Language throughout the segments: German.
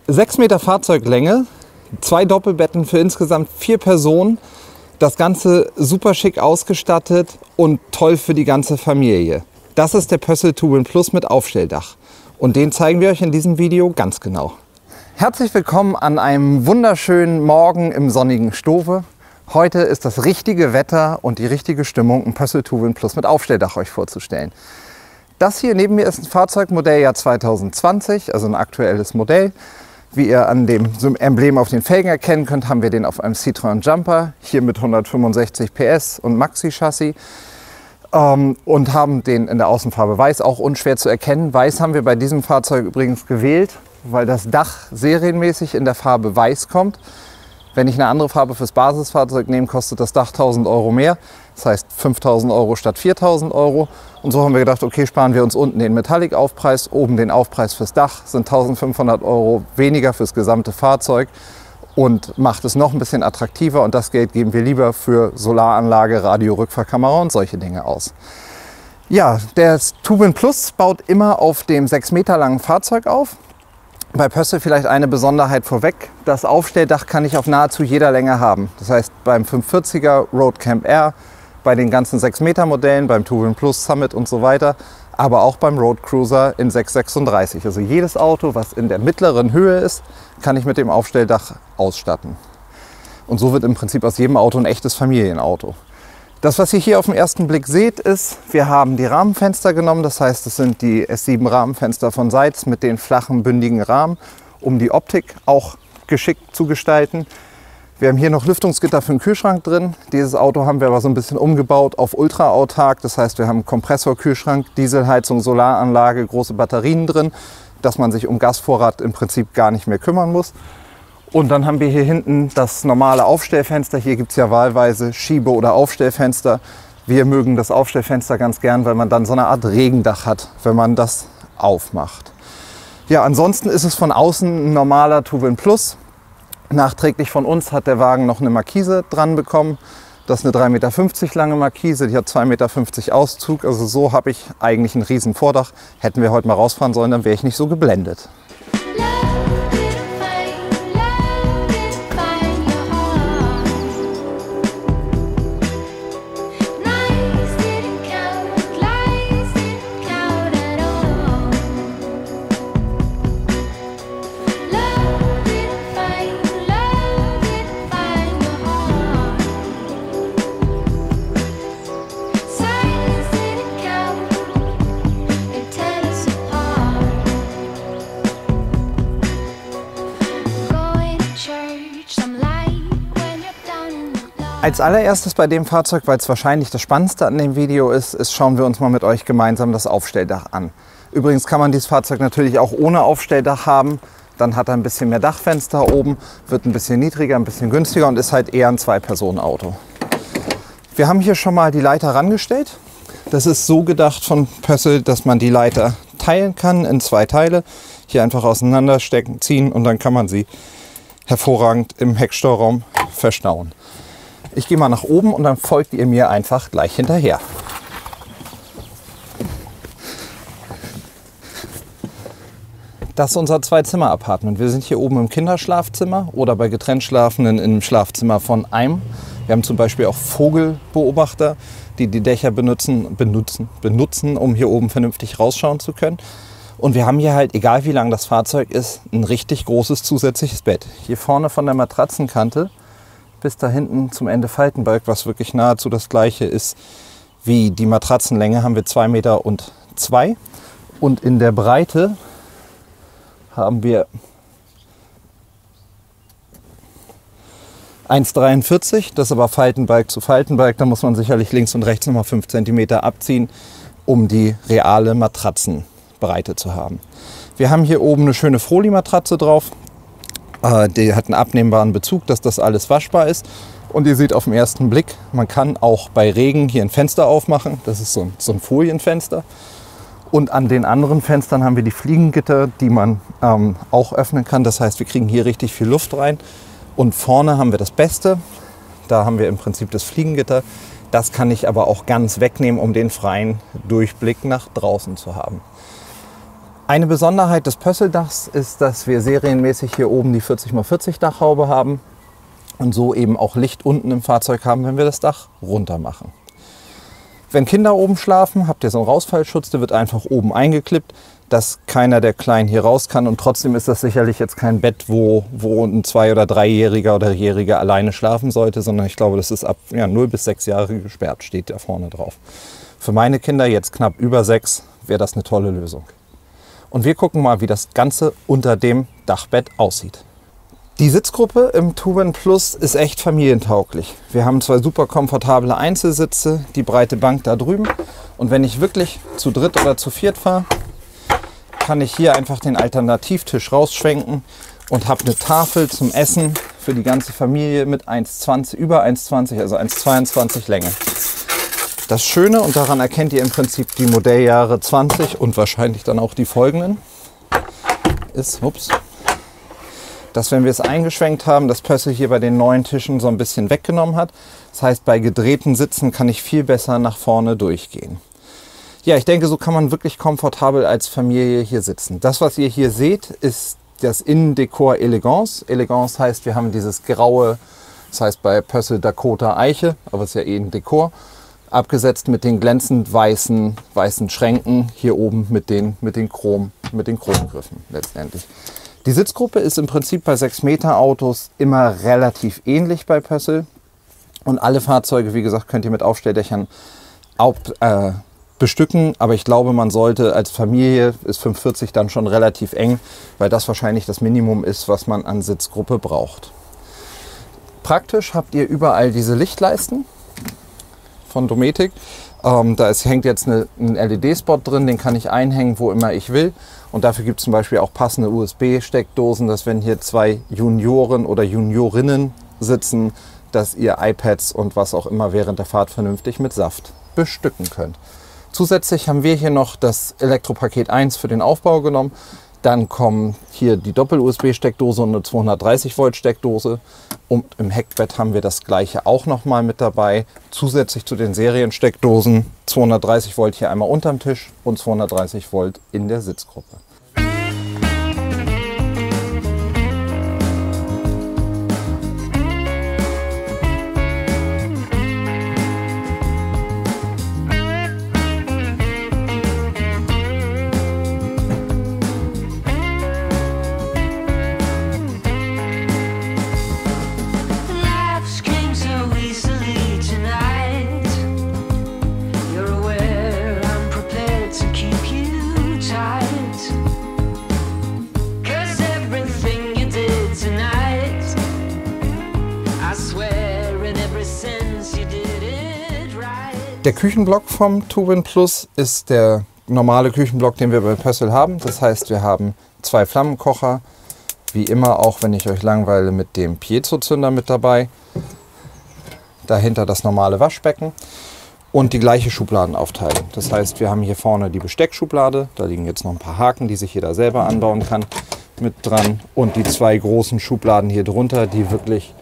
6 Meter Fahrzeuglänge, 2 Doppelbetten für insgesamt 4 Personen. Das Ganze super schick ausgestattet und toll für die ganze Familie. Das ist der Pössl Two-Win Plus mit Aufstelldach. Und den zeigen wir euch in diesem Video ganz genau. Herzlich willkommen an einem wunderschönen Morgen im sonnigen Stowe. Heute ist das richtige Wetter und die richtige Stimmung, ein Pössl Two-Win Plus mit Aufstelldach euch vorzustellen. Das hier neben mir ist ein Fahrzeugmodelljahr 2020, also ein aktuelles Modell. Wie ihr an dem Emblem auf den Felgen erkennen könnt, haben wir den auf einem Citroën Jumper, hier mit 165 PS und Maxi-Chassis. Und haben den in der Außenfarbe Weiß, auch unschwer zu erkennen. Weiß haben wir bei diesem Fahrzeug übrigens gewählt, weil das Dach serienmäßig in der Farbe Weiß kommt. Wenn ich eine andere Farbe fürs Basisfahrzeug nehme, kostet das Dach 1.000 Euro mehr. Das heißt 5.000 Euro statt 4.000 Euro. Und so haben wir gedacht, okay, sparen wir uns unten den Metallic-Aufpreis, oben den Aufpreis fürs Dach, sind 1.500 Euro weniger fürs gesamte Fahrzeug und macht es noch ein bisschen attraktiver. Und das Geld geben wir lieber für Solaranlage, Radio-Rückfahrkamera und solche Dinge aus. Ja, der Two-Win Plus baut immer auf dem 6 Meter langen Fahrzeug auf. Bei Pössl vielleicht eine Besonderheit vorweg. Das Aufstelldach kann ich auf nahezu jeder Länge haben. Das heißt beim 540er Road Camp R, bei den ganzen 6 Meter Modellen, beim Two-Win Plus, Summit und so weiter, aber auch beim Road Cruiser in 636. Also jedes Auto, was in der mittleren Höhe ist, kann ich mit dem Aufstelldach ausstatten. Und so wird im Prinzip aus jedem Auto ein echtes Familienauto. Das, was ihr hier auf den ersten Blick seht, ist, wir haben die Rahmenfenster genommen. Das heißt, es sind die S7 Rahmenfenster von Seitz mit den flachen, bündigen Rahmen, um die Optik auch geschickt zu gestalten. Wir haben hier noch Lüftungsgitter für den Kühlschrank drin. Dieses Auto haben wir aber so ein bisschen umgebaut auf ultraautark. Das heißt, wir haben einen Kompressorkühlschrank, Dieselheizung, Solaranlage, große Batterien drin, dass man sich um Gasvorrat im Prinzip gar nicht mehr kümmern muss. Und dann haben wir hier hinten das normale Aufstellfenster. Hier gibt es ja wahlweise Schiebe- oder Aufstellfenster. Wir mögen das Aufstellfenster ganz gern, weil man dann so eine Art Regendach hat, wenn man das aufmacht. Ja, ansonsten ist es von außen ein normaler Two-Win Plus. Nachträglich von uns hat der Wagen noch eine Markise dran bekommen. Das ist eine 3,50 Meter lange Markise, die hat 2,50 Meter Auszug. Also so habe ich eigentlich ein riesen Vordach. Hätten wir heute mal rausfahren sollen, dann wäre ich nicht so geblendet. Als allererstes bei dem Fahrzeug, weil es wahrscheinlich das Spannendste an dem Video ist, schauen wir uns mal mit euch gemeinsam das Aufstelldach an. Übrigens kann man dieses Fahrzeug natürlich auch ohne Aufstelldach haben. Dann hat er ein bisschen mehr Dachfenster oben, wird ein bisschen niedriger, ein bisschen günstiger und ist halt eher ein Zwei-Personen-Auto. Wir haben hier schon mal die Leiter rangestellt. Das ist so gedacht von Pössl, dass man die Leiter teilen kann in 2 Teile. Hier einfach auseinanderstecken, ziehen und dann kann man sie hervorragend im Heckstauraum verstauen. Ich gehe mal nach oben und dann folgt ihr mir einfach gleich hinterher. Das ist unser 2-Zimmer-Apartment. Wir sind hier oben im Kinderschlafzimmer oder bei getrennt Schlafenden im Schlafzimmer von einem. Wir haben zum Beispiel auch Vogelbeobachter, die die Dächer benutzen, um hier oben vernünftig rausschauen zu können. Und wir haben hier halt, egal wie lang das Fahrzeug ist, ein richtig großes zusätzliches Bett. Hier vorne von der Matratzenkante bis da hinten zum Ende Faltenbalg, was wirklich nahezu das gleiche ist wie die Matratzenlänge, haben wir 2,02 Meter. Und in der Breite haben wir 1,43. Das ist aber Faltenbalg zu Faltenbalg. Da muss man sicherlich links und rechts nochmal 5 cm abziehen, um die reale Matratzenbreite zu haben. Wir haben hier oben eine schöne Froli-Matratze drauf. Die hat einen abnehmbaren Bezug, dass das alles waschbar ist. Und ihr seht auf den ersten Blick, man kann auch bei Regen hier ein Fenster aufmachen. Das ist so ein Folienfenster. Und an den anderen Fenstern haben wir die Fliegengitter, die man auch öffnen kann. Das heißt, wir kriegen hier richtig viel Luft rein. Und vorne haben wir das Beste. Da haben wir im Prinzip das Fliegengitter. Das kann ich aber auch ganz wegnehmen, um den freien Durchblick nach draußen zu haben. Eine Besonderheit des Pösseldachs ist, dass wir serienmäßig hier oben die 40×40 Dachhaube haben und so eben auch Licht unten im Fahrzeug haben, wenn wir das Dach runter machen. Wenn Kinder oben schlafen, habt ihr so einen Rausfallschutz, der wird einfach oben eingeklippt, dass keiner der Kleinen hier raus kann. Und trotzdem ist das sicherlich jetzt kein Bett, wo ein 2- oder 3-Jähriger oder Jähriger alleine schlafen sollte, sondern ich glaube, das ist ab 0 bis 6 Jahre gesperrt, steht da vorne drauf. Für meine Kinder, jetzt knapp über 6, wäre das eine tolle Lösung. Und wir gucken mal, wie das Ganze unter dem Dachbett aussieht. Die Sitzgruppe im Tuban Plus ist echt familientauglich. Wir haben 2 super komfortable Einzelsitze, die breite Bank da drüben. Und wenn ich wirklich zu dritt oder zu viert fahre, kann ich hier einfach den Alternativtisch rausschwenken und habe eine Tafel zum Essen für die ganze Familie mit 1,20, über 1,20, also 1,22 Länge. Das Schöne, und daran erkennt ihr im Prinzip die Modelljahre 20 und wahrscheinlich dann auch die folgenden, ist, dass wenn wir es eingeschwenkt haben, das Pössl hier bei den neuen Tischen so ein bisschen weggenommen hat. Das heißt, bei gedrehten Sitzen kann ich viel besser nach vorne durchgehen. Ja, ich denke, so kann man wirklich komfortabel als Familie hier sitzen. Das, was ihr hier seht, ist das Innendekor Elegance. Elegance heißt, wir haben dieses graue, das heißt bei Pössl Dakota Eiche, aber es ist ja eh ein Dekor, abgesetzt mit den glänzend weißen Schränken hier oben mit den Chromgriffen letztendlich. Die Sitzgruppe ist im Prinzip bei 6 Meter Autos immer relativ ähnlich bei Pössl. Und alle Fahrzeuge, wie gesagt, könnt ihr mit Aufstelldächern bestücken. Aber ich glaube, man sollte als Familie, ist 540 dann schon relativ eng, weil das wahrscheinlich das Minimum ist, was man an Sitzgruppe braucht. Praktisch habt ihr überall diese Lichtleisten von Dometic. Da hängt jetzt ein LED-Spot drin, den kann ich einhängen, wo immer ich will. Und dafür gibt es zum Beispiel auch passende USB-Steckdosen, dass wenn hier 2 Junioren oder Juniorinnen sitzen, dass ihr iPads und was auch immer während der Fahrt vernünftig mit Saft bestücken könnt. Zusätzlich haben wir hier noch das Elektropaket 1 für den Aufbau genommen. Dann kommen hier die Doppel-USB-Steckdose und eine 230 Volt Steckdose. Und im Heckbett haben wir das gleiche auch noch mal mit dabei. Zusätzlich zu den Seriensteckdosen 230 Volt hier einmal unterm Tisch und 230 Volt in der Sitzgruppe. Der Küchenblock vom Tuban Plus ist der normale Küchenblock, den wir bei Pössl haben. Das heißt, wir haben 2 Flammenkocher, wie immer auch, wenn ich euch langweile, mit dem Piezo-Zünder mit dabei. Dahinter das normale Waschbecken und die gleiche Schubladenaufteilung. Das heißt, wir haben hier vorne die Besteckschublade, da liegen jetzt noch ein paar Haken, die sich jeder selber anbauen kann, mit dran. Und die 2 großen Schubladen hier drunter, die wirklich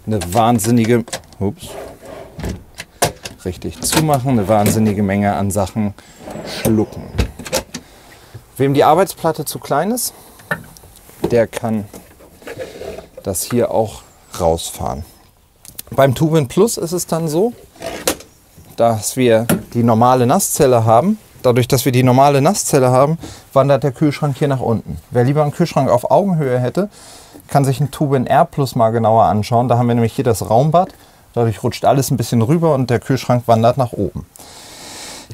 eine wahnsinnige... richtig zumachen, eine wahnsinnige Menge an Sachen schlucken. Wem die Arbeitsplatte zu klein ist, der kann das hier auch rausfahren. Beim Tuban Plus ist es dann so, dass wir die normale Nasszelle haben. Dadurch, dass wir die normale Nasszelle haben, wandert der Kühlschrank hier nach unten. Wer lieber einen Kühlschrank auf Augenhöhe hätte, kann sich einen Tuban R Plus mal genauer anschauen. Da haben wir nämlich hier das Raumbad. Dadurch rutscht alles ein bisschen rüber und der Kühlschrank wandert nach oben.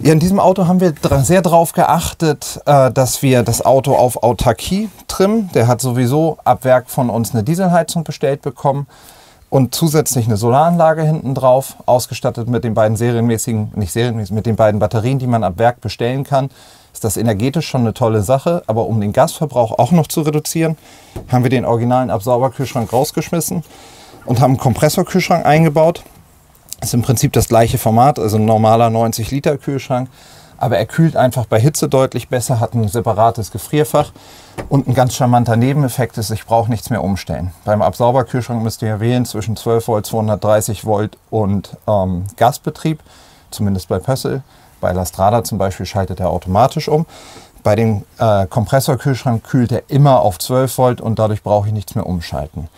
Ja, in diesem Auto haben wir sehr darauf geachtet, dass wir das Auto auf Autarkie trimmen. Der hat sowieso ab Werk von uns eine Dieselheizung bestellt bekommen und zusätzlich eine Solaranlage hinten drauf, ausgestattet mit den beiden mit den beiden Batterien, die man ab Werk bestellen kann. Ist das energetisch schon eine tolle Sache, aber um den Gasverbrauch auch noch zu reduzieren, haben wir den originalen Absauberkühlschrank rausgeschmissen und haben einen Kompressorkühlschrank eingebaut. Das ist im Prinzip das gleiche Format, also ein normaler 90 Liter Kühlschrank, aber er kühlt einfach bei Hitze deutlich besser, hat ein separates Gefrierfach und ein ganz charmanter Nebeneffekt ist, ich brauche nichts mehr umstellen. Beim Absauberkühlschrank müsst ihr ja wählen zwischen 12 Volt, 230 Volt und Gasbetrieb, zumindest bei Pössl. Bei Lastrada zum Beispiel schaltet er automatisch um. Bei dem Kompressorkühlschrank kühlt er immer auf 12 Volt und dadurch brauche ich nichts mehr umschalten.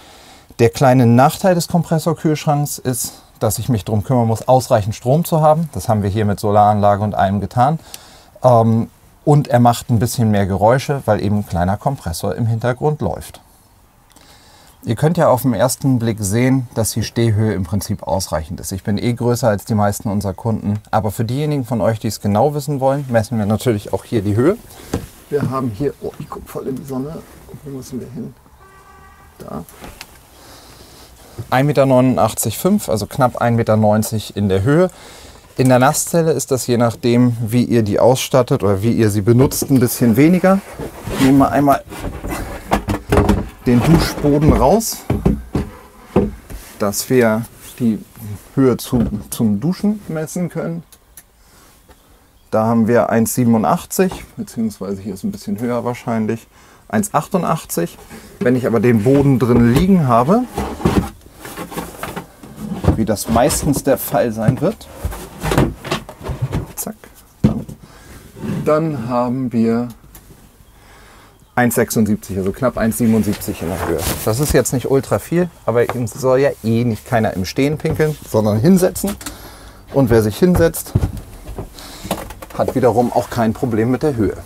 Der kleine Nachteil des Kompressorkühlschranks ist, dass ich mich darum kümmern muss, ausreichend Strom zu haben. Das haben wir hier mit Solaranlage und allem getan. Und er macht ein bisschen mehr Geräusche, weil eben ein kleiner Kompressor im Hintergrund läuft. Ihr könnt ja auf den ersten Blick sehen, dass die Stehhöhe im Prinzip ausreichend ist. Ich bin eh größer als die meisten unserer Kunden. Aber für diejenigen von euch, die es genau wissen wollen, messen wir natürlich auch hier die Höhe. Wir haben hier, oh, ich gucke voll in die Sonne. Wo müssen wir hin? Da. 1,89,5 Meter, also knapp 1,90 Meter in der Höhe. In der Nasszelle ist das je nachdem, wie ihr die ausstattet oder wie ihr sie benutzt, ein bisschen weniger. Nehmen wir einmal den Duschboden raus, dass wir die Höhe zum Duschen messen können. Da haben wir 1,87, beziehungsweise hier ist ein bisschen höher wahrscheinlich, 1,88. Wenn ich aber den Boden drin liegen habe, wie das meistens der Fall sein wird, zack, dann haben wir 1,76, also knapp 1,77 in der Höhe. Das ist jetzt nicht ultra viel, aber es soll ja eh nicht keiner im Stehen pinkeln, sondern hinsetzen. Und wer sich hinsetzt, hat wiederum auch kein Problem mit der Höhe.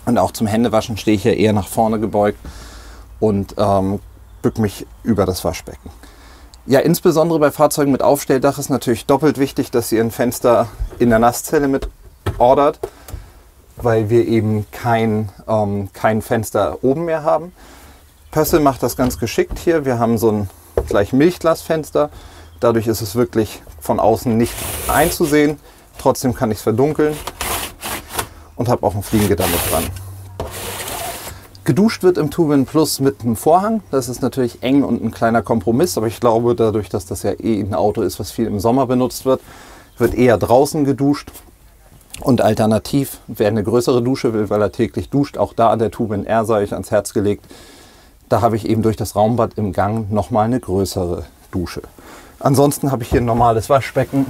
Und auch zum Händewaschen stehe ich ja eher nach vorne gebeugt und bücke mich über das Waschbecken. Ja, insbesondere bei Fahrzeugen mit Aufstelldach ist natürlich doppelt wichtig, dass ihr ein Fenster in der Nasszelle mit ordert, weil wir eben kein Fenster oben mehr haben. Pössl macht das ganz geschickt hier. Wir haben so ein gleich Milchglasfenster. Dadurch ist es wirklich von außen nicht einzusehen. Trotzdem kann ich es verdunkeln und habe auch ein Fliegengitter mit dran. Geduscht wird im Two-Win Plus mit einem Vorhang. Das ist natürlich eng und ein kleiner Kompromiss, aber ich glaube, dadurch, dass das ja eh ein Auto ist, was viel im Sommer benutzt wird, wird eher draußen geduscht. Und alternativ, wer eine größere Dusche will, weil er täglich duscht, auch da an der Two-Win R sei ich ans Herz gelegt. Da habe ich eben durch das Raumbad im Gang nochmal eine größere Dusche. Ansonsten habe ich hier ein normales Waschbecken.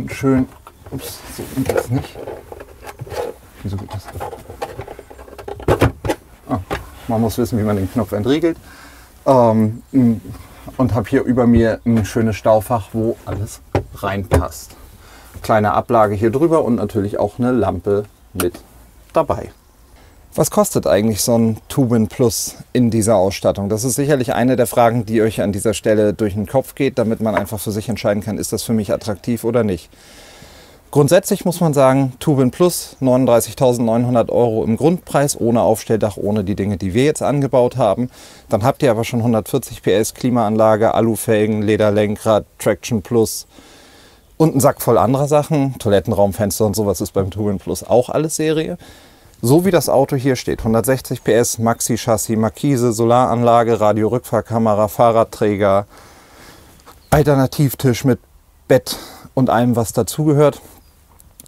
Schön, ups, so geht das nicht. Wieso geht das? Man muss wissen, wie man den Knopf entriegelt. Und habe hier über mir ein schönes Staufach, wo alles reinpasst. Kleine Ablage hier drüber und natürlich auch eine Lampe mit dabei. Was kostet eigentlich so ein Two-Win Plus in dieser Ausstattung? Das ist sicherlich eine der Fragen, die euch an dieser Stelle durch den Kopf geht, damit man einfach für sich entscheiden kann, ist das für mich attraktiv oder nicht. Grundsätzlich muss man sagen, Two-Win Plus 39.900 € im Grundpreis, ohne Aufstelldach, ohne die Dinge, die wir jetzt angebaut haben. Dann habt ihr aber schon 140 PS Klimaanlage, Alufelgen, Lederlenkrad, Traction Plus und einen Sack voll anderer Sachen. Toilettenraumfenster und sowas ist beim Two-Win Plus auch alles Serie. So wie das Auto hier steht, 160 PS, Maxi-Chassis, Markise, Solaranlage, Radio-Rückfahrkamera, Fahrradträger, Alternativtisch mit Bett und allem, was dazugehört,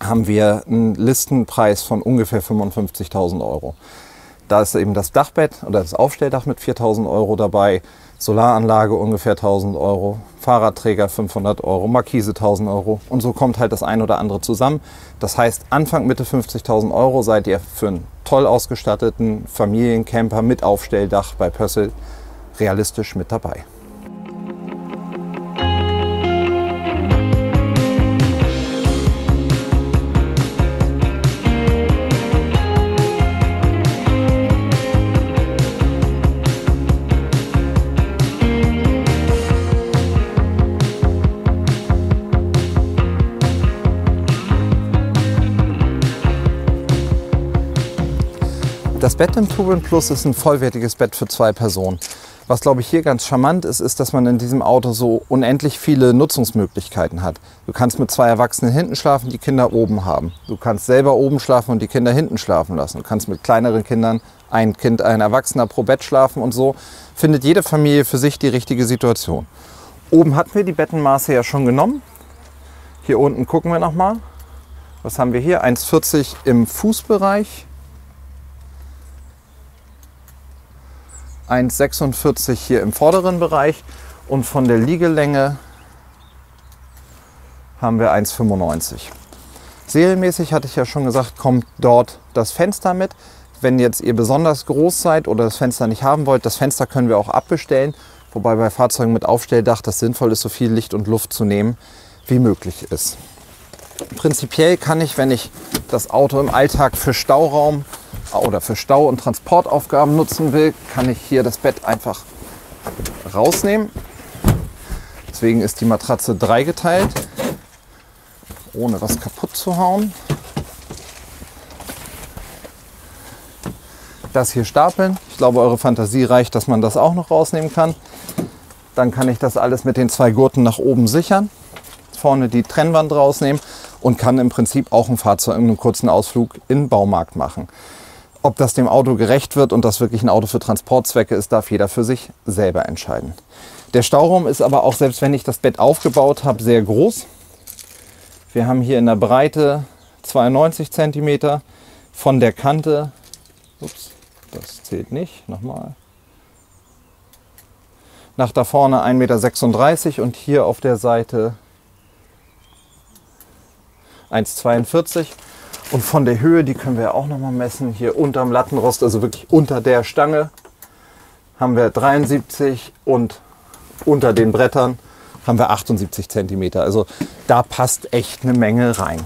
haben wir einen Listenpreis von ungefähr 55.000 €. Da ist eben das Dachbett oder das Aufstelldach mit 4.000 € dabei, Solaranlage ungefähr 1.000 €, Fahrradträger 500 €, Markise 1.000 € und so kommt halt das ein oder andere zusammen. Das heißt, Anfang Mitte 50.000 € seid ihr für einen toll ausgestatteten Familiencamper mit Aufstelldach bei Pössl realistisch mit dabei. Das Bett im Two-Win Plus ist ein vollwertiges Bett für 2 Personen. Was, glaube ich, hier ganz charmant ist, ist, dass man in diesem Auto so unendlich viele Nutzungsmöglichkeiten hat. Du kannst mit 2 Erwachsenen hinten schlafen, die Kinder oben haben. Du kannst selber oben schlafen und die Kinder hinten schlafen lassen. Du kannst mit kleineren Kindern, ein Kind, ein Erwachsener pro Bett schlafen und so findet jede Familie für sich die richtige Situation. Oben hatten wir die Bettenmaße ja schon genommen. Hier unten gucken wir nochmal. Was haben wir hier? 1,40 im Fußbereich. 1,46 hier im vorderen Bereich und von der Liegelänge haben wir 1,95. Serienmäßig, hatte ich ja schon gesagt, kommt dort das Fenster mit. Wenn jetzt ihr besonders groß seid oder das Fenster nicht haben wollt, das Fenster können wir auch abbestellen. Wobei bei Fahrzeugen mit Aufstelldach das sinnvoll ist, so viel Licht und Luft zu nehmen, wie möglich ist. Prinzipiell kann ich, wenn ich das Auto im Alltag für Stauraum oder für Stau- und Transportaufgaben nutzen will, kann ich hier das Bett einfach rausnehmen. Deswegen ist die Matratze dreigeteilt, ohne was kaputt zu hauen. Das hier stapeln. Ich glaube, eure Fantasie reicht, dass man das auch noch rausnehmen kann. Dann kann ich das alles mit den 2 Gurten nach oben sichern. Vorne die Trennwand rausnehmen und kann im Prinzip auch ein Fahrzeug in einem kurzen Ausflug in den Baumarkt machen. Ob das dem Auto gerecht wird und das wirklich ein Auto für Transportzwecke ist, darf jeder für sich selber entscheiden. Der Stauraum ist aber auch, selbst wenn ich das Bett aufgebaut habe, sehr groß. Wir haben hier in der Breite 92 cm, von der Kante, ups, das zählt nicht, nochmal, nach da vorne 1,36 Meter und hier auf der Seite 1,42 Meter. Und von der Höhe, die können wir auch noch mal messen, hier unterm Lattenrost, also wirklich unter der Stange, haben wir 73 und unter den Brettern haben wir 78 cm. Also da passt echt eine Menge rein.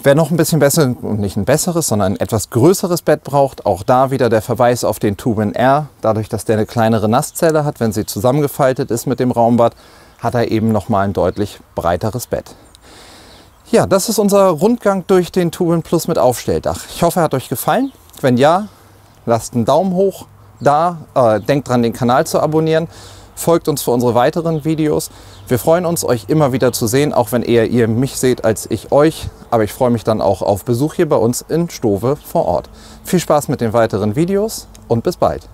Wer noch ein bisschen besser und nicht ein besseres, sondern ein etwas größeres Bett braucht, auch da wieder der Verweis auf den Tubin R. Dadurch, dass der eine kleinere Nasszelle hat, wenn sie zusammengefaltet ist mit dem Raumbad, hat er eben noch mal ein deutlich breiteres Bett. Ja, das ist unser Rundgang durch den Tubin Plus mit Aufstelldach. Ich hoffe, er hat euch gefallen. Wenn ja, lasst einen Daumen hoch da. Denkt dran, den Kanal zu abonnieren. Folgt uns für unsere weiteren Videos. Wir freuen uns, euch immer wieder zu sehen, auch wenn eher ihr mich seht als ich euch. Aber ich freue mich dann auch auf Besuch hier bei uns in Stowe vor Ort. Viel Spaß mit den weiteren Videos und bis bald.